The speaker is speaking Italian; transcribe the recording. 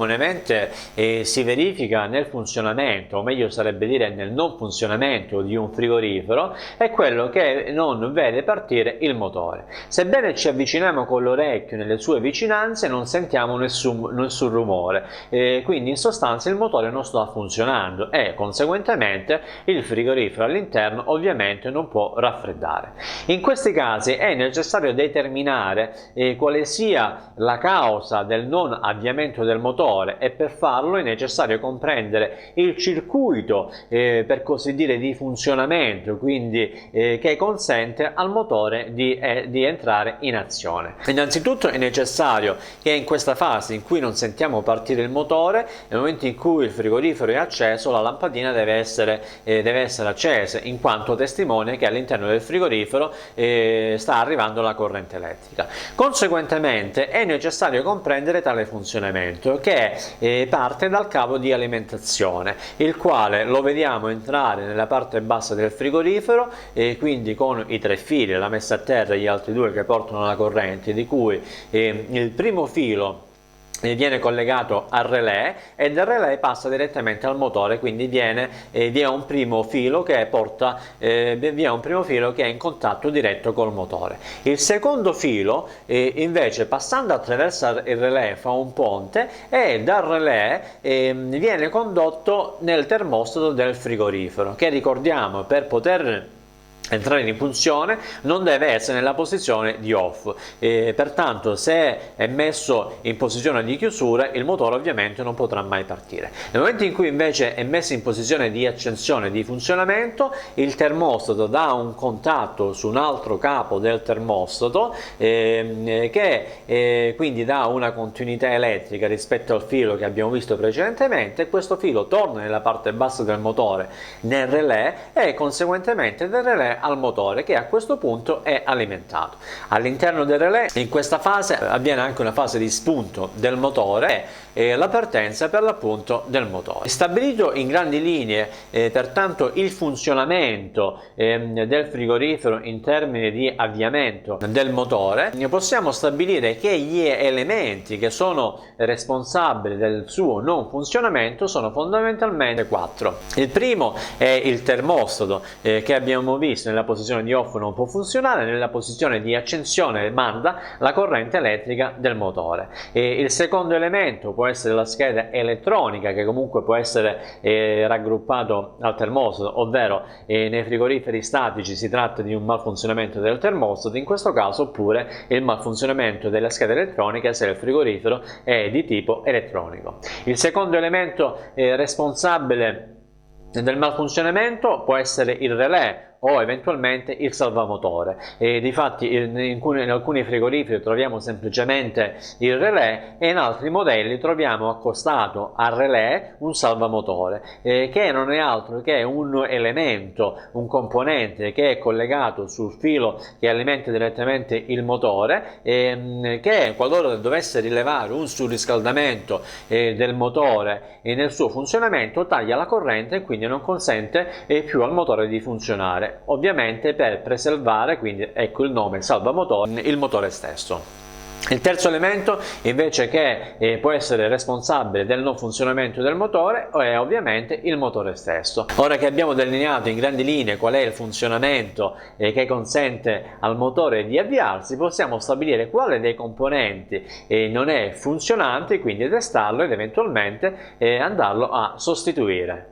comunemente si verifica nel funzionamento, o meglio sarebbe dire nel non funzionamento di un frigorifero, è quello che non vede partire il motore. Sebbene ci avviciniamo con l'orecchio nelle sue vicinanze, non sentiamo nessun rumore, quindi in sostanza il motore non sta funzionando e conseguentemente il frigorifero all'interno ovviamente non può raffreddare. In questi casi è necessario determinare quale sia la causa del non avviamento del motore, e per farlo è necessario comprendere il circuito per così dire di funzionamento, quindi che consente al motore di entrare in azione. Innanzitutto è necessario che in questa fase in cui non sentiamo partire il motore, nel momento in cui il frigorifero è acceso, la lampadina deve essere accesa, in quanto testimone che all'interno del frigorifero sta arrivando la corrente elettrica. Conseguentemente è necessario comprendere tale funzionamento, che parte dal cavo di alimentazione, il quale lo vediamo entrare nella parte bassa del frigorifero, quindi con i 3 fili, la messa a terra e gli altri 2 che portano la corrente, di cui il primo filo viene collegato al relè e dal relè passa direttamente al motore, quindi vi è un primo filo che è in contatto diretto col motore. Il secondo filo invece, passando attraverso il relè, fa un ponte e dal relè viene condotto nel termostato del frigorifero, che ricordiamo per poter entrare in funzione non deve essere nella posizione di off, pertanto se è messo in posizione di chiusura il motore ovviamente non potrà mai partire. Nel momento in cui invece è messo in posizione di accensione, di funzionamento, il termostato dà un contatto su un altro capo del termostato che quindi dà una continuità elettrica rispetto al filo che abbiamo visto precedentemente, e questo filo torna nella parte bassa del motore nel relè e conseguentemente del relè al motore, che a questo punto è alimentato. All'interno del relè in questa fase avviene anche una fase di spunto del motore e la partenza per l'appunto del motore. Stabilito in grandi linee pertanto il funzionamento del frigorifero in termini di avviamento del motore, possiamo stabilire che gli elementi che sono responsabili del suo non funzionamento sono fondamentalmente 4. Il primo è il termostato che abbiamo visto nella posizione di off non può funzionare, nella posizione di accensione manda la corrente elettrica del motore. Il secondo elemento può essere la scheda elettronica, che comunque può essere raggruppato al termostato, ovvero nei frigoriferi statici si tratta di un malfunzionamento del termostato in questo caso, oppure il malfunzionamento della scheda elettronica se il frigorifero è di tipo elettronico. Il secondo elemento responsabile del malfunzionamento può essere il relè o eventualmente il salvamotore. Difatti in alcuni frigoriferi troviamo semplicemente il relè e in altri modelli troviamo accostato al relè un salvamotore che non è altro che un elemento, un componente che è collegato sul filo che alimenta direttamente il motore, che qualora dovesse rilevare un surriscaldamento del motore nel suo funzionamento taglia la corrente e quindi non consente più al motore di funzionare, ovviamente per preservare, quindi ecco il nome salvamotore, il motore stesso. Il terzo elemento invece che può essere responsabile del non funzionamento del motore è ovviamente il motore stesso. Ora che abbiamo delineato in grandi linee qual è il funzionamento che consente al motore di avviarsi, possiamo stabilire quale dei componenti non è funzionante, quindi testarlo ed eventualmente andarlo a sostituire.